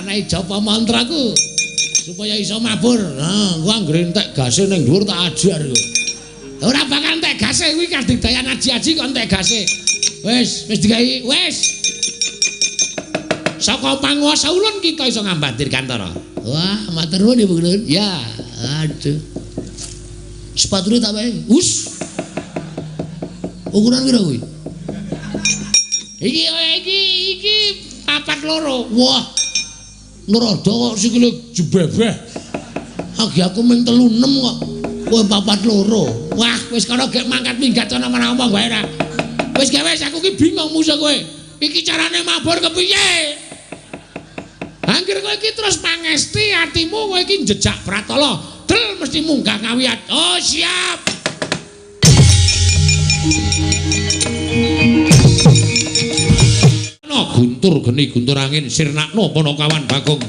Anehi japa mantraku supaya iso mabur. Nah, gua anggere entek gase ning dhuwur tak ajar kowe. Ora bakal entek gase kuwi kadidayan aji-aji kok entek gase. Wis digawe, wis. Saka panguwasa ulun kita iso ngambandir kantara. Wah, matur nuwun Ibu Ulun. Ya, aduh. Sepatune tak wae. Ukuran pira kuwi? Iki papat loro. Wah. Nurada kok sikile jebebeh. Agi aku mung 36 kok. Kowe papat loro. Wah, wis kana gek mangkat minggat ana ngomong wae ra. Wis wis aku ki bingung musuh kowe. Iki carane mabur kepiye? Angger kowe iki terus pangesti atimu kowe iki jejak Pratala. Del mesti munggah ngawiyat. Oh, siap. No guntur geni guntur angin sirnakno Panakawan Bagong.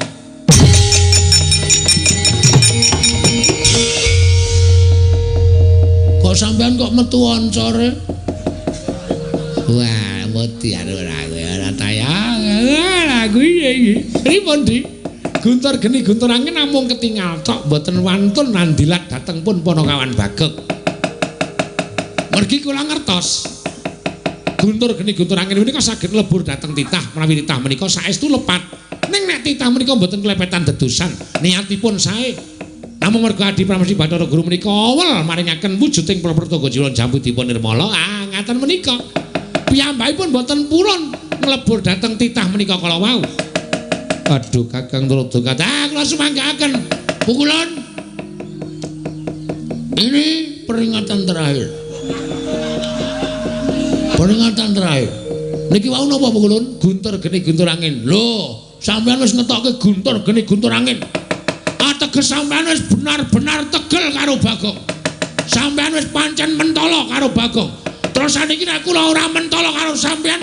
Kok sampean kok metu oncore? Wah, mati ora tayang. Lagu iki. Pripun, Dik? Guntur geni guntur angin namung ketingal tok mboten wantun nandilat dhateng pun Panakawan Bagong. Mergi kula ngertos. Guntur geni guntur angin menika saged lebur dhateng titah menawi titah menika saestu lepat. Ning nek titah menika mboten klepetan dedosan, niatipun sae. Namung merga Adi Pramesti Bathara Guru menika awel maringaken wujuding Prapertoga Jiwan Jambu dipun nirmala. Ngaten menika. Piyambakipun mboten purun nglebur dhateng titah menika kala wau. Aduh Kakang Trada kata kula sumanggaken. Pukulan. Ini peringatan terakhir. Peringatan terakhir. Niki wau napa Pukulun? Guntur geni guntur angin. Lho, sampean wis ngetokke guntur geni guntur angin. Ateges sampean wis benar-benar tegel karo Bagong. Sampean wis pancen mentala karo Bagong. Terus saniki nek kula ora mentala karo sampean,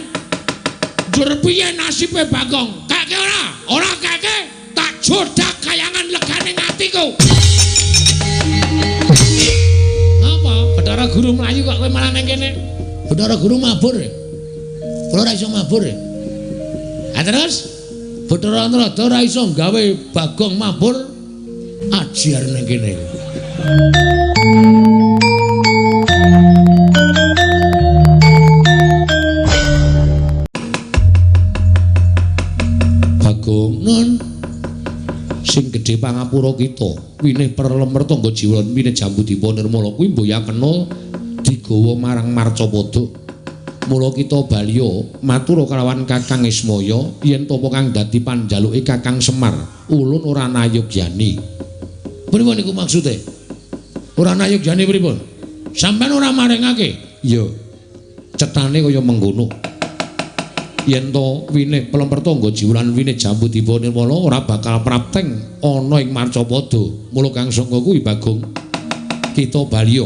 njur piye nasibe Bagong? Kake ora? Ora kake tak jodak kayangan legane atiku. Apa? Bathara Guru Melayu kok kowe malah ning kene? Bathara Guru mabur. Kula ora iso mabur. Terus Bathara Trada ora iso gawe Bagong mabur ajar ning kene. Bagong nun sing gedhe pangapura kita winih perlemer tangga jiwa winih jambu dipa nirmala kuwi mboya kena digawa marang Marcapada. Mula kita balya matur kalawan Kakang Ismaya yen tapa kang dadi panjaluke Kakang Semar ulun ora nayogyani. Pripun niku maksude? Ora nayogyani pripun? Sampeyan ora maringake? Ya. Cetane kaya mengkono. Yen to winih pelemper tangga jiwulan winih jambu dipa nirmala ora bakal prapteng ana ing Marcapada. Mula kang sangka kuwi Bagong kita balya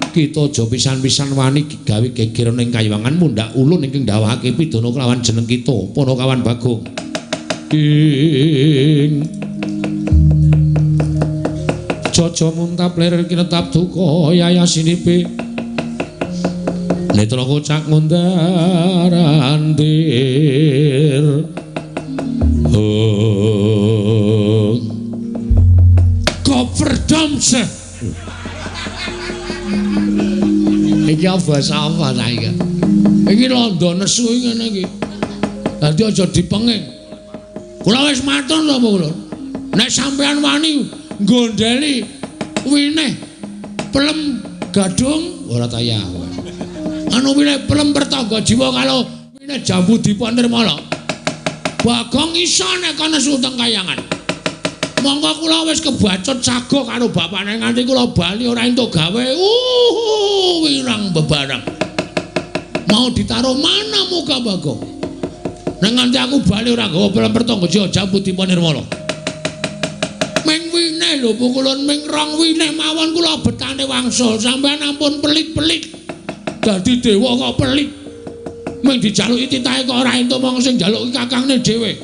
kita aja pisan-pisan wani gawe geger ning kayuwangan mundhak ulun ingkang ndhawuhake pidana kelawan jeneng kita Panakawan Bagong. Ing Jaja muntap ler kinetap duka yayasinipe netra kocak ngundarandir. Koperdamse. Iki basa apa ta iki? Iki londo nesu ngene iki. Dadi aja dipenging. Kula wis matur lho kula. Nek sampean wani nggondeli winih pelem gadung ora tayah. Anu winih pelem pertangga jiwa kalau winih jambu dipa nirmala. Bagong iso nek kana suteng kayangan. Monggo kula wis kebacut sago karo bapakne nganti kula bali ora entuk gawe. Wirang bebarang. Mau ditaruh mana muka Bagong? Nek nganti aku bali ora gawa pelem pertangga jiwa jambu dipa nirmala. Ming winih lho pukulun ming rong winih mawon kula betane wangsul sampean ampun pelit-pelit. Dadi dewa kok pelit. Ming dijaluki titahe kok ora entuk mong sing jaluki kakangne dhewe.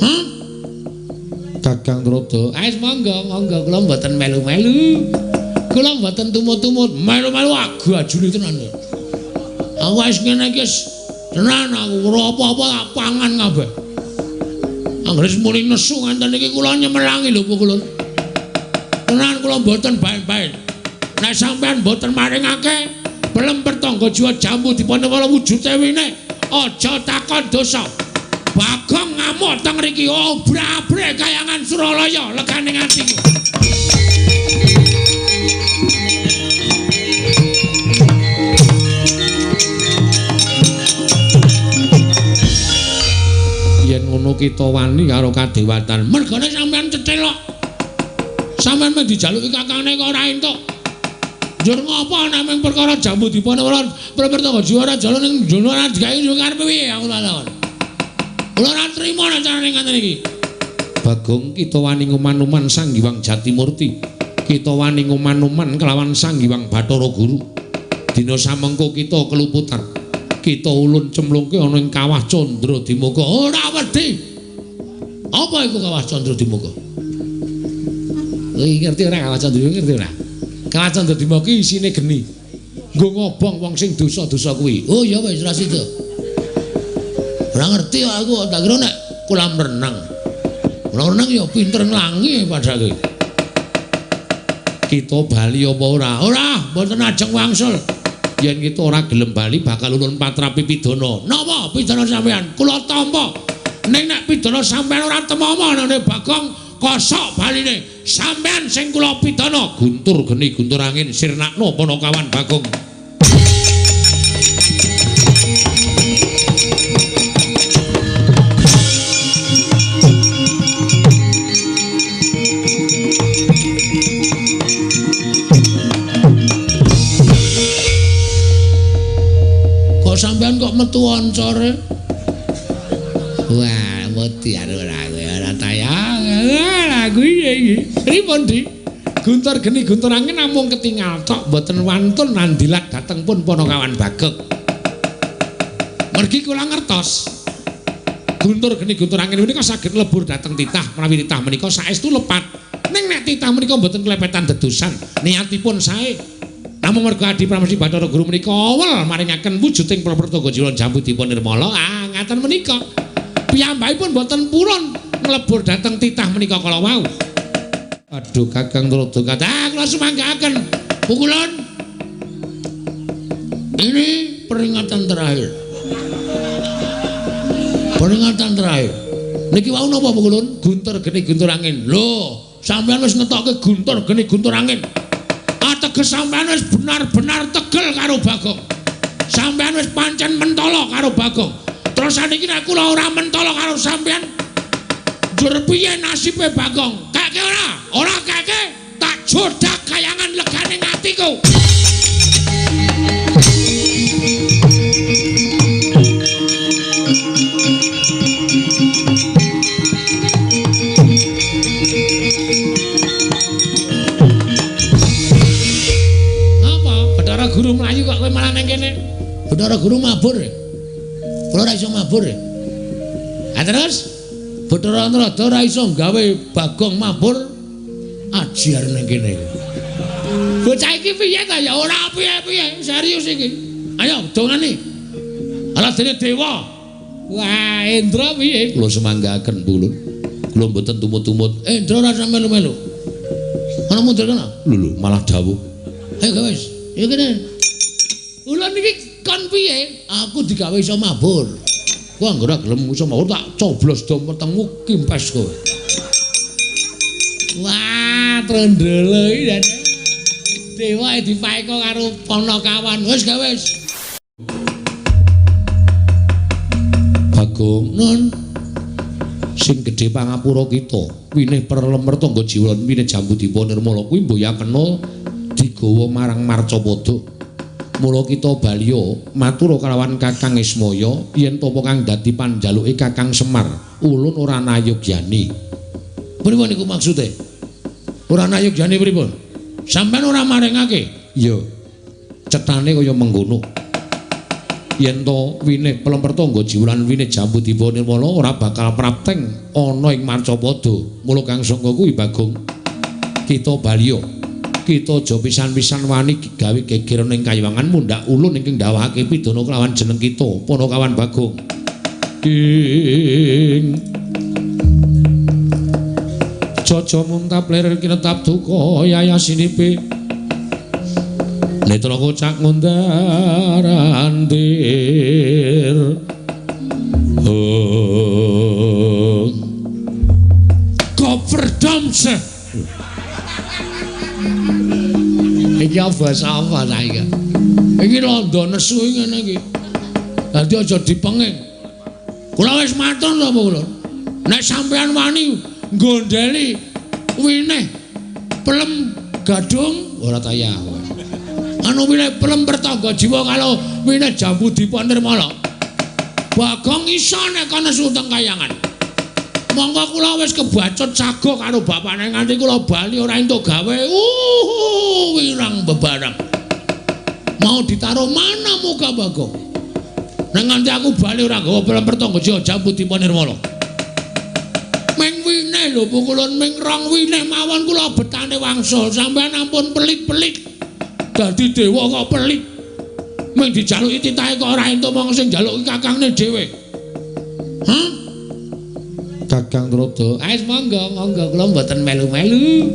Hah? Kakang Trada, wis monggo kula mboten melu-melu. Kula mboten tumut-tumut, melu-melu agajune tenan. Aku wis ngene iki tenan aku ora apa-apa tak pangan kabeh. Anggere muni nesu ngenten iki kula nyemelangi lho Bu Kulon. Tenan kula mboten bae-bae. Nek sampean mboten maringake pelemper tangga jiwa jambu dipunwala wujude wine, aja takon dosa. Bagong ngamuk teng mriki obrak-abrik kayangan Suralaya leganing atiku. Yen ngono kita wani karo kadewatan. Mergane sampean cethil kok. Sampeyan men dijaluki kakangne kok ora entuk. Njur ngopo namung perkara jambu dipunwala perpertangga jiwa jalan ning jono ora digawe yo karepe piye aku lakon. Kula ora trima nek carane ngaten iki. Bagong kita wani nguman-uman Sang Hyang Jatimurti. Kita wani nguman-uman kelawan Sang Hyang Bathara Guru. Dina samengko kita keluputan. Kita ulun cemplungke ana ing Kawah Candra Dimuka. Ora wedi. Apa iku Kawah Candra Dimuka? Ngerti ora Kawah Candra ngerti ora? Kawah Candra Dimuka isine geni. Nggo ngobong wong sing dosa-dosa kuwi. Oh ya wis ra sida. Ora ngerti aku tak kira nek kolam renang. Kolam renang ya pinter nglangi padake. Kita bali apa ora? Ora, mboten ajeng wangsul. Yen kita ora gelem bali bakal ulun patrapi pidana. Napa pidana sampean? Kula tampa. Ning nek pidana sampean ora temomo nang Bagong kosok baline. Sampean sing kula pidana guntur geni guntur angin sirnakno Panakawan Bagong. Kok sampean kok metu oncore? Wah, mati ora tayang. Lagu iki. Pripun, Dik? Guntur geni guntur angin namung ketingal tok mboten wantun nandilat dateng pun Panakawan Bagong. Mergi kula ngertos. Guntur geni guntur angin menika saged lebur dateng titah menawi titah menika saestu lepat. Ning nek titah menika mboten klepetan dedosan, niatipun sae. Namung merga Adi Pramesti Bathara Guru menika awel maringaken wujuding prapertangga jiwa jambu dipun nirmala. Ngaten menika. Piyambakipun mboten purun mlebur dhateng titah menika kala wau. Aduh Kakang Trada kata kula sumanggaken. Pukulun. Ini peringatan terakhir. Peringatan terakhir. Niki wau napa Pukulun? Guntur geni guntur angin. Lho, sampeyan wis ngetokke guntur geni guntur angin. Ateges sampeyan wis benar-benar tegel karo Bagong. Sampeyan wis pancen mentala karo Bagong. Terus saniki nek kula ora mentala karo sampeyan, jur piye nasibe Bagong? Kake ora? Ora kake, tak jodak kayangan legane atiku. Apa? Bathara Guru mlayu kok kowe malah nang kene? Bathara Guru mabur. Kula ora iso mabur. Terus Bathara Trada ora iso gawe Bagong mabur ajar ning kene. Bocah iki piye ta ya ora piye-piye, serius iki. Ayo dongane. Ala dene dewa. Wah, Indra piye? Kula semanggaken Pulun. Kula mboten tumut-tumut. Indra ora sampe melu-melu. Ana mundur kana? Lho, malah dawuh. Ayo guys, ya kene. Ulun iki kon piye? Aku digawe iso mabur. Ku anggere gelem iso mabur tak coblos do metengmu kimpes kowe. Wah, trondolo iki dewa dipaeka karo Panakawan. Wis ga wis. Bagong, Nun. Sing gedhe pangapura kita, winih perlemer tangga jiwa winih jambu dipun nirmala kuwi mboya kena digawa marang Marcapada. Mula kita baliya matur kalawan Kakang Ismaya yen tapa kang dadi panjaluke Kakang Semar ulun ora nayogyani. Pripun iku maksude? Ora nayogyani pripun? Sampeyan ora maringake? Iya. Cethane kaya mengkono. Yen to winih pelemper tangga jiwlan winih jambu dipun nirmala ora bakal prapteng ana ing Marcapada. Mula kang sangka kuwi Bagong. Kita baliya kita aja pisan-pisan wani gawe geger ning kayuwangan mundhak ulun ingkang ndawahake pidana kelawan jeneng kita Panakawan Bagong. Jojo muntap lir kinetap duka yaya sinipe netra kocak ngundarandir Koperdamse iki bahasa apa saiki iki londo nesu ngene iki dadi aja dipenging kula wis matur to kula nek sampean wani gondeli wineh pelem gadung ora tayah anu wineh pelem pertangga jiwa kalau wineh jambu dipun nirmala Bagong iso nek kana suteng kayangan monggo kula wis kebacut sago karo bapane nganti kula bali ora entuk gawe wirang bebarang mau ditaruh mana muka Bagong nek nganti aku bali ora gawa pelem pertangga jiwa jambu dipun nirmala ming wineh lho pukulun ming rong wineh mawon kula betane wangsul sampean ampun pelit-pelit dadi dewa kok pelit ming dijaluki titahe kok ora entuk mong sing jaluki kakangne dhewe hah Kakang Trada wis monggo kula mboten melu-melu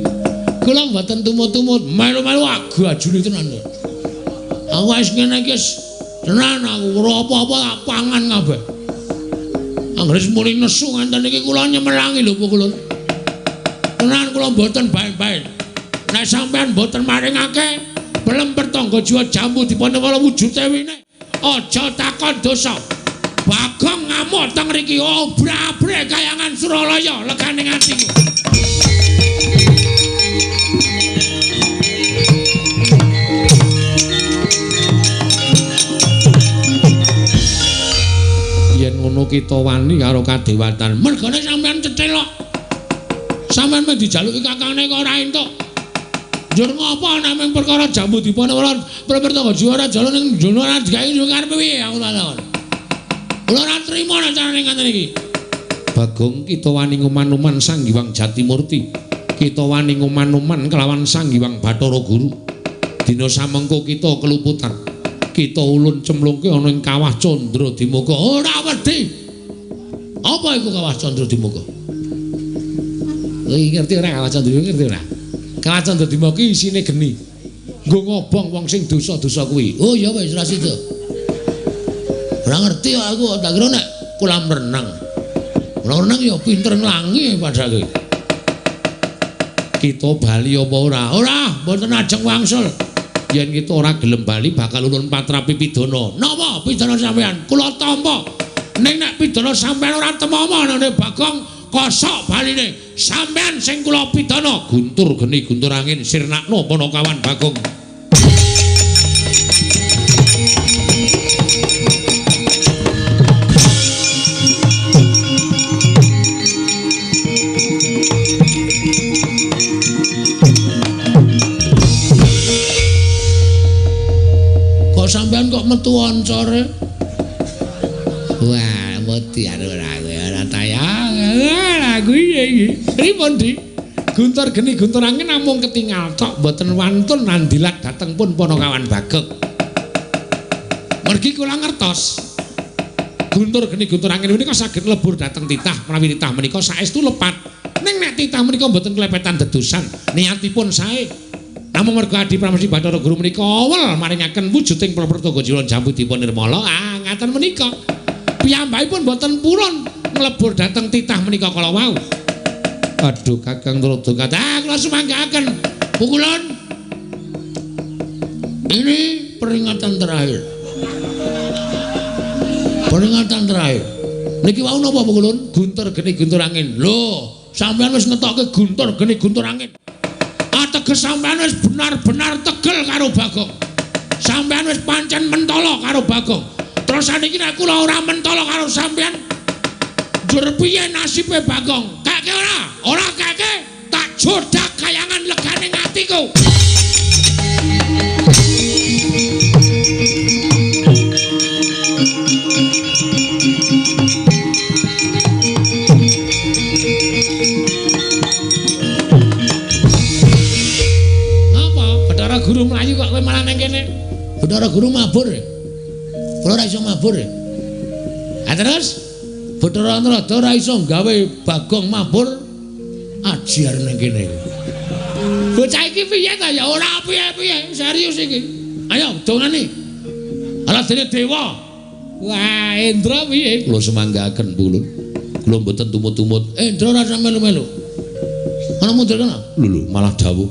kula mboten tumut-tumut melu-melu agajune tenan aku wis ngene iki tenan aku ora apa-apa tak pangan kabeh anggere muni nesu ngenten iki kula nyemelangi lho pukulun tenan kula mboten bae-bae nek sampean mboten maringake belum pertangga jiwa jambu dipun wala wujude wineh aja takon dosa Bagong ngamuk teng mriki obra-abre kayangan Suralaya legane atiku yen ngono kita wani karo kadewatan mergane sampean cecelok sampean mung dijaluki kakangne kok ora entuk njur ngopo nek mung perkara jambu dipun ora pertangga jiwa ora jalan ning jono ora digawe yo karepe piye aku takon kula ora trima nek carane ngaten iki Bagong kita wani nguman-uman Sang Hyang Jatimurti kita wani nguman-uman kelawan Sang Hyang Bathara Guru dina samengko kita keluputan kita ulun cemplungke ana ing kawah Candra Dimuka ora wedi apa iku kawah Candra Dimuka ngerti ora kawah Candra ngerti ora kawah Candra Dimuka isine geni nggo ngobong wong sing dosa-dosa kuwi oh ya wis ra sida ora ngerti aku tak kira nek kolam renang ya pinter nglangi padake kita bali apa ora mboten ajeng wangsul yen kita ora gelem bali bakal ulun patrapi pidana napa pidana sampean kula tampa ning nek pidana sampean ora temomo nek Bagong kosok baline sampean sing kula pidana guntur geni guntur angin sirnakno Panakawan Bagong sampean kok metu oncore wah mati ora tayang lagu iki pripun Dik guntur geni guntur angin namung ketingal tok mboten wantun nandilat dateng pun Panakawan Bagong mergi kula ngertos guntur geni guntur angin menika saged lebur dateng titah menawi titah menika saestu lepat ning nek titah menika mboten klepetan dedosan niatipun sae namung mergo Adi Pramesti Bathara Guru menika awal maringaken wujuding pertangga jiwa jambu dipun nirmala ngaten menika piyambakipun boten purun nglebur dhateng titah menika kala wau aduh Kakang Trada kata kula sumanggaken pukulan ini peringatan terakhir niki wau napa pukulan guntur geni guntur angin lho sampean wis ngetokke guntur geni guntur angin teges sampean wis benar-benar tegel karo Bagong sampean wis pancen mentala karo Bagong terus saniki nek kula ora mentala karo sampean njur piye nasibe Bagong kake ora kake tak jodak kayangan legane atiku Guru Melayu kok kowe malah nang kene. Bathara Guru mabur. Kula ora iso mabur. Terus Bathara Trada ora iso gawe Bagong mabur. ajar ning kene. Bocah iki piye ta ya ora piye-piye, serius iki. Ayo dongane. Ala dene dewa. Wah, Indra piye? Kula semanggaken, Pulun. Kula mboten tumut-tumut. Indra ora sampe melu-melu. Ana mundur kana? Lho, malah dawuh.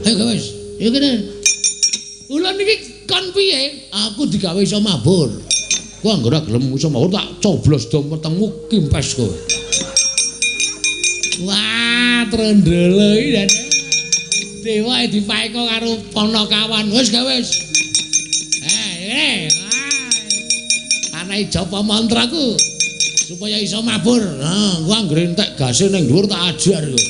Ayo wis, ya kene. Ulun iki kon piye? Aku digawe iso mabur. Ku anggere gelem iso mabur tak coblos do metengmu kimpes kowe. Wah, trondolo iki dewa dipaeka karo Panakawan. Wis gawe wis. Anae japa mantraku supaya iso mabur. Nah, ku anggere entek gase ning dhuwur tak ajar kowe.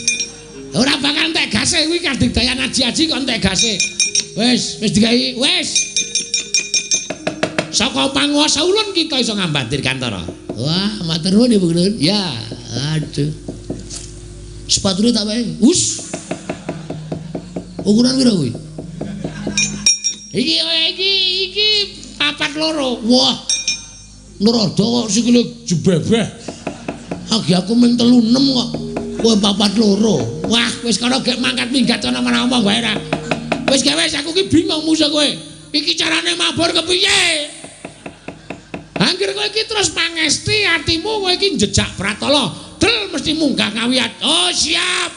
Ora bakal entek gase kuwi kadigdayan aji-aji kok entek gase. Wis digawe, wis. Saka panguwasa ulun kita iso ngambantir kantara. Wah, matur nuwun Ibu Ulun. Ya, aduh. Sepatune tak wae. Us. Ukuran piro kuwi? Iki papat loro. Wah. Nerada kok sikile jebebeh. Agi aku men 36 kok. Kowe papat loro. Wah, wis kono gek mangkat minggat ana ngomong wae ra. Wis gawe aku ki bingung musuh kowe. Iki carane mabur kepiye? Anggere kowe iki terus pangesti atimu kowe iki jejak Pratala, del mesti munggah ngawiyat. Oh, siap.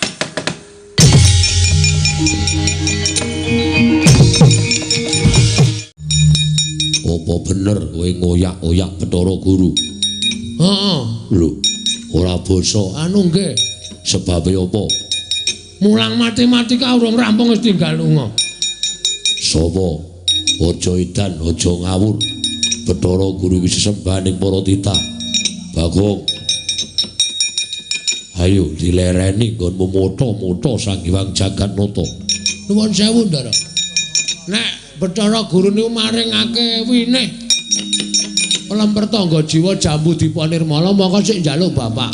Apa bener kowe ngoyak-oyak Bathara Guru? Heeh. Lho, ora basa. Anu nggih. Sebabe apa? Mulang matematika urung rampung wis tinggal lunga. Sapa? Aja edan, aja ngawur. Bathara Guru wis sesembahaning para titah. Bagong. Ayo dilereni nggonmu moto-moto Sang Hyang Jagatnata. Nuwun sewu, Ndara. Nek Bathara Guru niku maringake winih pelemper tangga jiwa jambu dipanirmala mongko sik njaluk Bapak.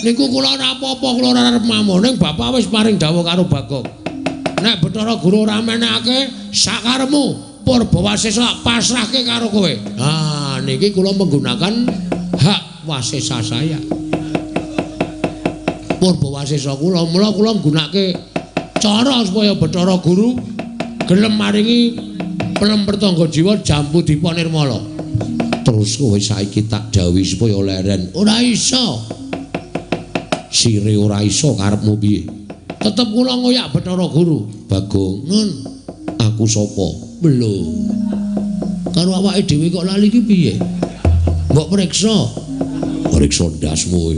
Niku kula ora apa-apa, kula ora arep mamoning Bapak wis paring dawuh karo Bagong. Nek Bathara Guru ora menehake sakarepmu Purbawasesa pasrahke karo kowe. Ah, niki kula menggunakan hak wasesa saya. Purbawasesa kula mula kula nggunakake cara supaya Bathara Guru gelem maringi pelemper tangga jiwa jambu dipanirmala. Terus kowe saiki tak dawuhi supaya leren. Ora iso. Sire ora iso karepmu piye? Tetep kula ngoyak Bathara Guru. Bagong, Nun. Aku sapa? Lho. Karo awake dhewe kok lali iki piye? Mbok priksa. Priksa ndasmu.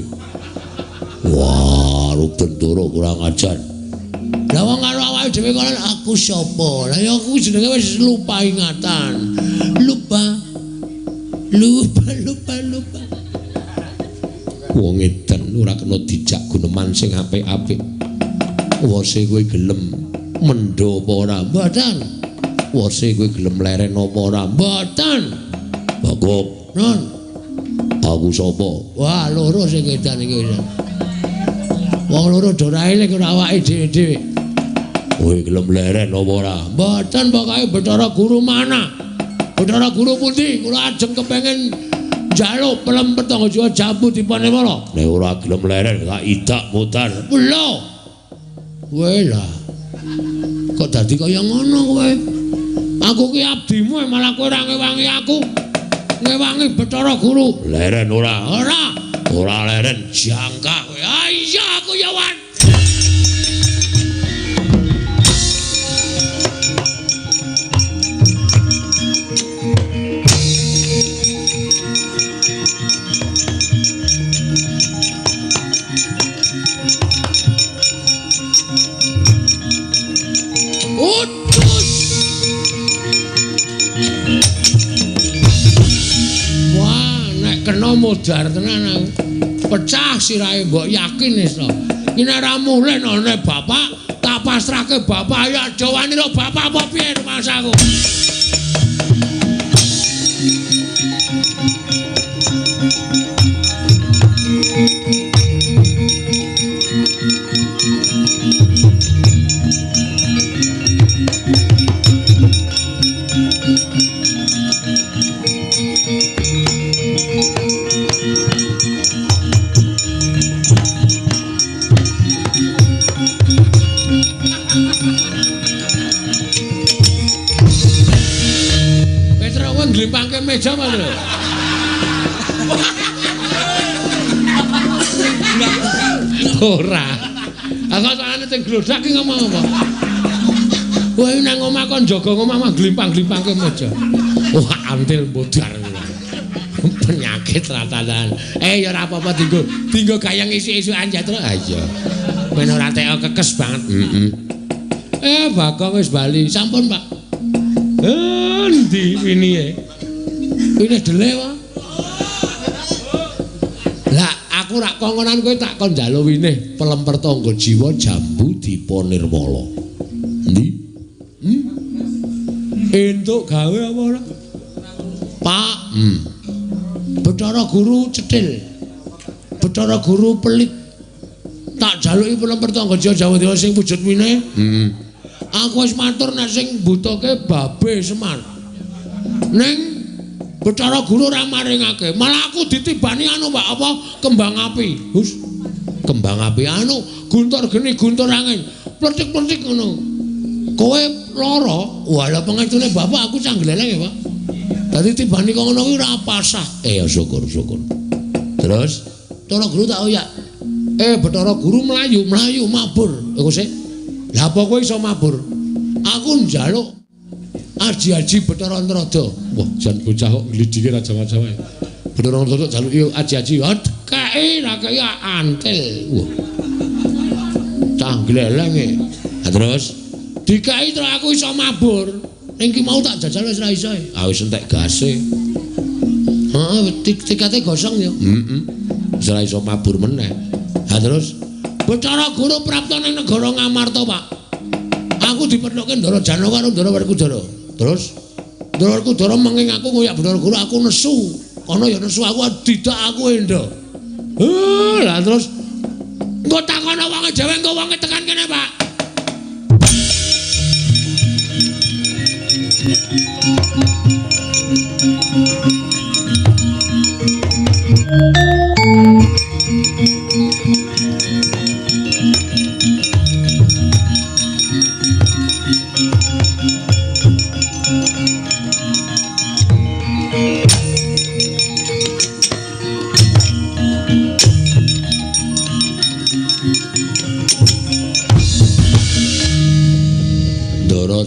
Wah, Bendara kurang ajar. Lah wong karo awake dhewe kok aku sapa? Lah ya aku jenenge wis lupa ingatan. Lupa. Wong edan ora kena dijak guneman sing apik-apik. Wose kowe gelem mendho apa ora? Mboten. Wose kowe gelem leren apa ora? Mboten. Bagong, Nun. Aku sapa? Wah, loro sing edan iki wis. Wong loro do ra eling ora awake dhewe-dhewe. Kowe gelem leren apa ora? Mboten, pokoke Bathara Guru mana? Bathara Guru pundi? Kula ajeng kepengin njaluk pelemper tangga jiwa jambu dipanirmala. Nek ora gelem leren gak idak mutar. Lho. Kowe lah. Kok dadi kaya ngono kowe? Aku ki abdimu malah kowe ora ngewangi aku. Ngewangi Bathara Guru. Leren ora? Ora leren jangka kowe. Ah iya aku ya wan. Utus. Wah, nek kena modar tenan aku. Pecah sirahe mbok yakin iso. Iki nek ra mulih nek bapak tak pasrahke bapak ya jawani ro bapak apa piye masaku. meja Mas. Ora. Aku soalnya sing glodak ki ngomong apa? Wah, nang omah kon jaga omah mah glimpang-glimpangke meja. Wah, antil bodar. Penyakit ratanan. Ya ora apa-apa dinggo gayang isu-isukan jatro. Ah iya. Men ora teko kekes banget. Bagong wis bali. Sampun, Pak. Endi winine? Wine dele wae. Lah aku rak kongonan kowe tak kon njaluk winih pelemper tangga jiwa jambu dipa nirmala. Endi? Entuk gawe apa ora? Pak. Bathara Guru cetil. Bathara Guru pelit. Tak jaluki pelemper tangga jiwa jambu dipa sing wujud winih. Aku wis matur nek sing butuhke Babe Semar. Ning Bathara Guru ora maringake, malah aku ditibani anu Pak apa kembang api. Hus. Kembang api anu guntur geni guntur angin. Pletik-pletik ngono. Kowe lara, walah pengecune bapak aku canggleleng ya, Pak. Dadi tibani kok ngono kuwi ora pasah. Ya syukur-syukur. Terus Bathara Guru tak oyak. Bathara Guru mlayu mabur. Iku sik. Lah apa kowe iso mabur? Aku njaluk aji-aji Bathara Antrada. Wah, jan bocah kok glidike ra jaman-jaman wae. Bathara Antrada jaluki aji-aji. Kei ra kei antil. Wah. Canggleleng e. Terus dikai terus aku iso mabur. Ning ki mau tak jajal wis ra iso. Wis entek gase. Heeh, tikate gosong ya. Wis ra iso mabur meneh. Terus Bathara Guru prapta ning negara Ngamarta, Pak. Aku dipethokke Ndara Jana karo Ndara Werkudara. Terus Ndara Werkudara menging aku ngoyak Bathara Guru aku nesu. Kono ya nesu aku didak aku endo. Lah terus engko takono wonge dhewe engko wonge tekan kene, Pak.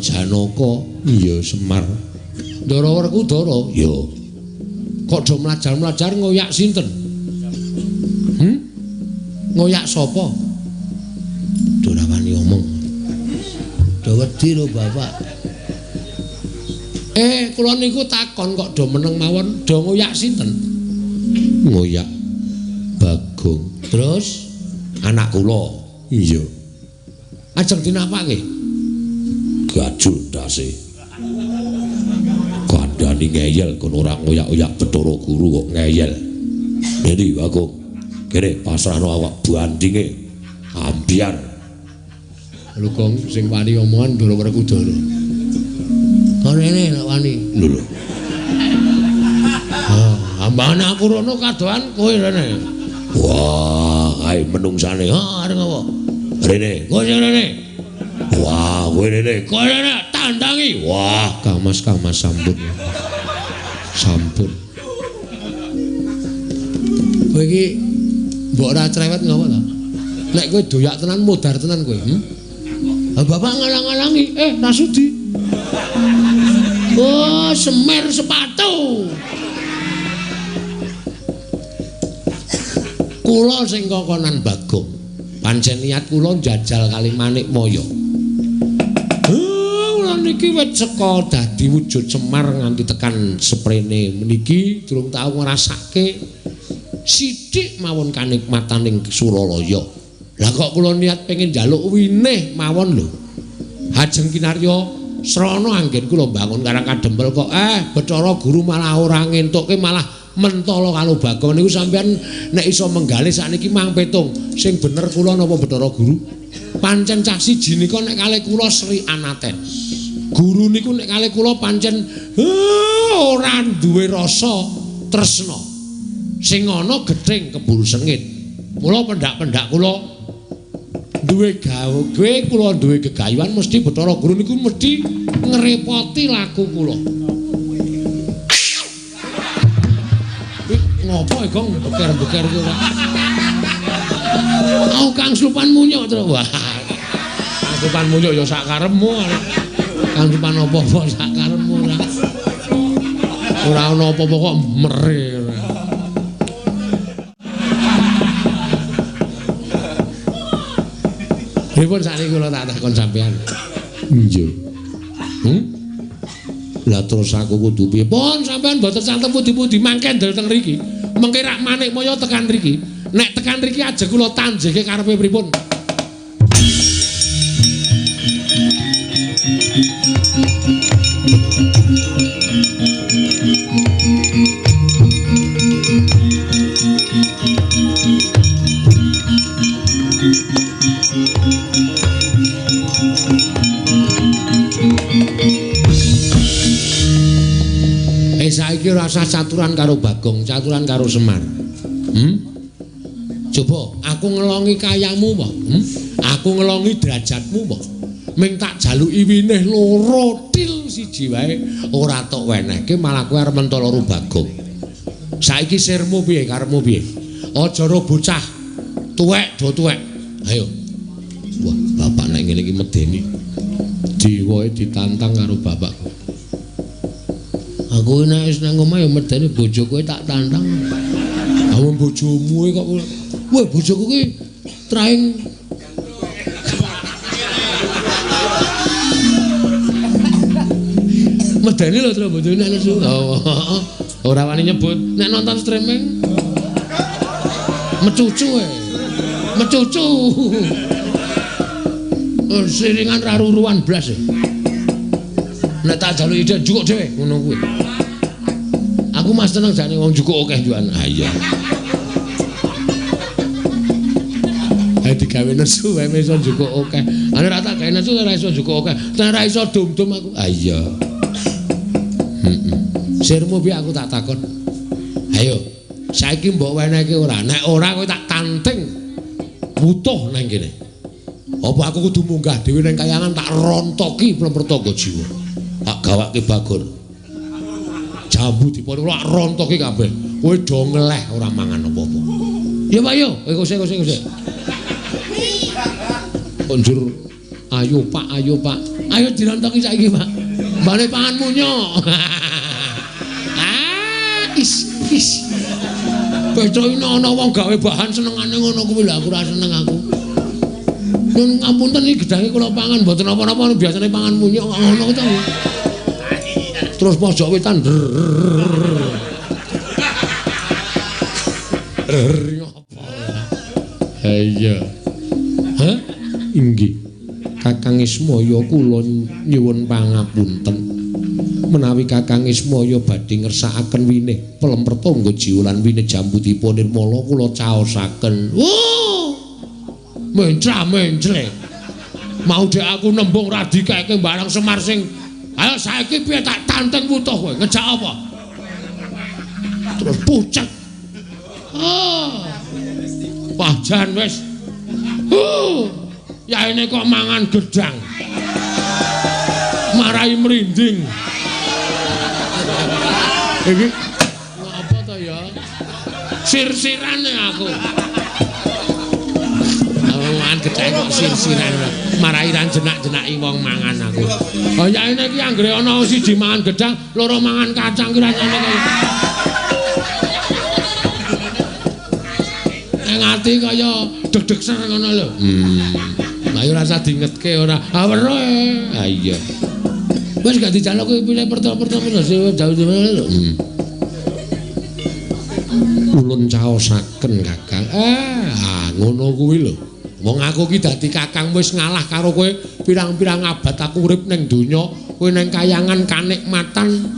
Janaka iya Semar. Ndara Werkudara ya. Kok do mlajar-mlajar ngoyak sinten? Ngoyak sapa? Do ora wani omong. Do wedi lho Bapak. Kula niku takon kok do meneng mawon, do ngoyak sinten? Ngoyak Bagong. Terus anak kula. Iya. Ajeng dinapake? Gajul dase. Kandhani ngeyel kono ora ngoyak-oyak Bathara Guru kok ngeyel. Jadi Bagong, kene pasrahno awak bandinge ambiar. Lho Gong sing wani omongan Ndara Werkudara. Karene nek wani. Lho. Ambane aku rono kadohan kowe rene. Wah, ae menungsane. Areng apa? Rene, kowe sing rene. Wah, kowe rene, tandangi. Wah, Kamas sampun. Sampun. Kowe iki mbok ora cerewet ngapa to? Nek kowe doyak tenan modar tenan kowe, Bapak ngalang-alangi, Rasudi. Oh, semer sepatu. Kula sing kokonan Bagong. Pancen niat kula njajal kali Manik Maya. Niki wit seka dadi wujud Semar nganti tekan seprene meniki durung tau ngrasake sithik mawon kanikmataning Suralaya. Lah kok kula niat pengin njaluk winih mawon lho. Ajeng kinarya srana anggen kula bangun karang kadempel kok Bathara Guru malah ora ngentukke malah mentala karo Bagong niku sampean nek iso menggalih sakniki mang petung sing bener kula napa Bathara Guru? Pancen cah siji nika nek kalih kula Sri Anaten. Guru niku nek kalih kula pancen ora duwe rasa tresna. Sing ana gething kebul sengit. Mula pendak-pendak kula duwe gawe kula duwe gegayuhan mesti Bathara Guru niku mesti ngrepoti laku kula. ngopo Gong beker-beker ku. Aku Kang Supan Munyo to. Wah. Kang Supan Munyo ya sak karepmu. Kang Supan apa-apa sak karepmu ora. Ora ana apa-apa kok mere. Pripun sakniki kula tak takon sampean. Nggih. Lah terus aku kudu piye? Pun sampean mboten santen pundi-pundi mangke ndel teng mriki. Mengke rak manik moyo tekan mriki. Nek tekan mriki aja kula tanjeke karepe pripun? Saiki rasa caturan karo Bagong, caturan karo Semar. Coba aku ngelongi kayamu apa? Aku ngelongi derajatmu apa? Ming tak jaluki winih loro til siji wae ora tok wenehke malah kowe arep mentol karo Bagong. Saiki sirmu piye karepmu piye? Aja ro bocah tuwek do tuwek. Ayo. Wah, bapak nek ngene iki medeni. Jiwae ditantang karo bapakku. Aku nek wis nang omah ya medeni bojo kowe tak tantang. Awon bojomu kok wah bojoku ki traing medeni lho terus bojone nesu. Oh, ora wani nyebut nek nonton streaming. Mecucu mecucu. Siringan raruruan blas. Nek tak jaluki ide jukuk dhewe ngono kuwi. Aku mas tenang jane wong jukuk akeh juan. Ah iya. Ae digawe nesu wae iso jukuk akeh. Ane ra tak gawe nesu ora iso jukuk akeh. Nek ra iso dum-dum aku. Ah iya. Sirmu piye aku tak takon. Ayo, saiki mbok wenehke ora. Nek ora kowe tak tanting. Butuh nang kene. Apa aku kudu munggah dhewe nang kayangan tak rontoki mlempertangga jiwa. Tak gawake Bagor. Jambu dipon lak rontoki kabeh. Kowe do ngeleh ora mangan apa-apa. Ya Pak yo, kose. Konjur. Ayo Pak. Ayo dirontoki saiki Pak. Mbane pangan munyo. Is. Beco ini ana wong gawe bahan senengane ngono kuwi lho aku ora seneng aku. Nun ngapunten iki gedange kula pangan mboten apa-apa biasane pangan munyuk ngono to. Terus pojok wetan. Iya. Hah? Inggih. Kakang Ismaya kula nyuwun pangapunten. Menawi Kakang Ismaya badhe ngersakaken winih pelempertangga jiwa lan winih Jambudipun Nirmala kula caosaken. Mencra-mencre. Mau dek aku nembung ra dikeke barang Semar sing ayo saiki piye tak tanteng putuh kowe ngejak apa? Terus pucet. Pajan wis. Yaene kok mangan gedang. Marai merinding. Iki apa to ya? Sir-sirane aku. Mangan gedang kok sir-siran. Marai ran jenak-jenaki wong mangan aku. Oh yaene iki anggere ana siji mangan gedang, loro mangan kacang ki rasane kaya. Nang ati kaya deg-deg ser ngono lho. Ayo rasa diingetke ora. Ah weruh. Ah iya. Wis gak dijaluk kowe pilih pertama jauh-jauh lho. Ulun caosaken Kakang. Ngono kuwi lho. Wong aku ki dadi Kakang wis ngalah karo kowe pirang-pirang abad aku urip ning donya, kowe ning kayangan kanikmatan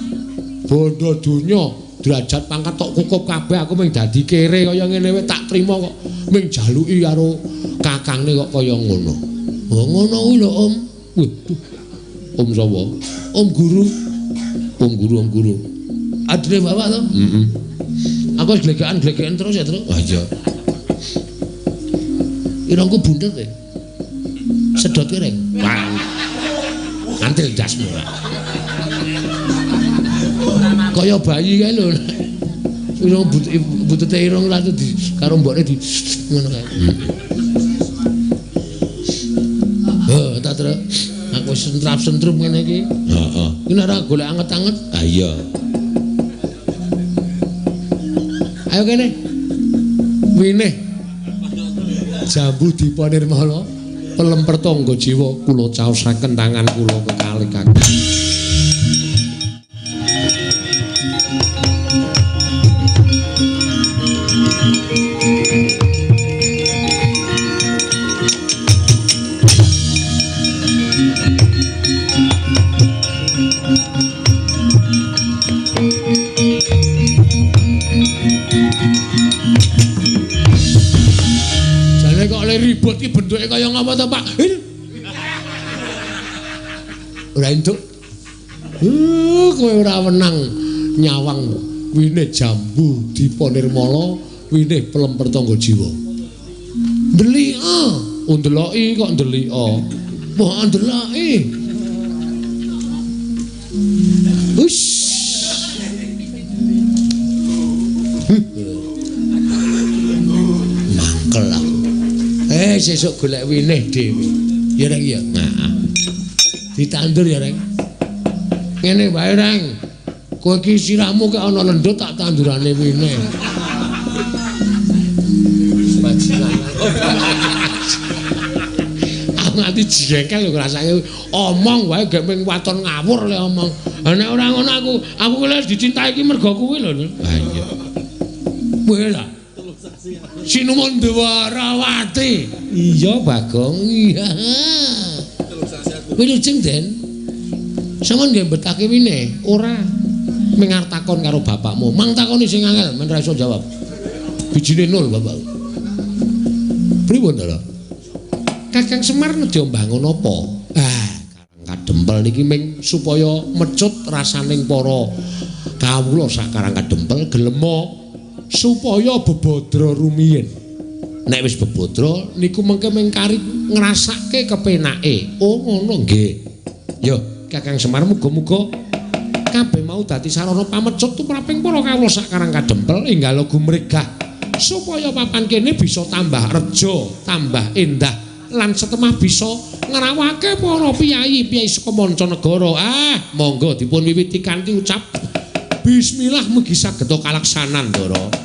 bondo donya, derajat pangkat tok cukup kabeh aku mung dadi kere kaya ngene wae tak trima kok mung jaluki karo Kakangne kok kaya ngono. Oh ngono kuwi lho Om. Om sapa? Om Guru. Om Guru. Adine bapak to? Aku wis glegekan terus ya, Tru. Oh iya. Irungku bundet e. Sedot kireng. Bang. Antil dasmu. Kaya bayi kae lho. Irung butute irung lah di karo mbokne di ngono kae. Tak terus aku sentrap-sentrup ngene iki. Heeh. Iki nek ora golek anget-anget. Ah iya. Ayo kene. Wine. Jambu dipa nirmala. Pelemper tangga jiwa kula caosaken tangan kula kekalih Kakang. Ribut iki bentuke kaya ngapa to, Pak? Ora entuk. Kowe ora wenang nyawang wine jambu dipa nirmala, wine pelemper tangga jiwa. Ndelika, ndeloki kok ndelika. Mbok ndeloki. Ush. Mangkel aku. Sesuk golek winih dhewe. Ya Reng ya. Nah. Ditandur ya Reng. Ngene wae Reng. Kowe iki sirahmu kok ana lendut tak tandurane winih. Bajingan. Aku nganti jengkel lho rasane omong wae gek ming waton ngawur le omong. Lah nek ora ngono aku lek dicintai iki mergo kuwi lho. Ha iya. Kowe lah. Sinuwun Dewarawati. Iya, Bagong. Iya. Wilujeng Den. Sampeyan nggih betake wine? Ora. Mengar takon karo bapakmu. Mang takoni sing angel, men ra iso jawab. Bijine 0, Bapak. Pripun to? Kakang Semar nedya mbangun apa? Karang Kadempel niki ming supaya mecut rasaning para kawula sak Karang Kadempel gelem supaya bebodro rumiyin. Nek wis bebodro niku mengke mengkari ngrasake kepenake. Oh ngono nggih. Ya, Kakang Semar muga-muga kabeh mau dadi sarana pamecut tumraping para kawula sak Karang Kadempel enggal gumregah supaya papan kene bisa tambah reja, tambah endah lan setemah bisa ngrawake para piyayi-piyayi saka mancanegara. Monggo dipun wiwiti kanthi ucap bismillah mugi saged kalaksanan, Ndara.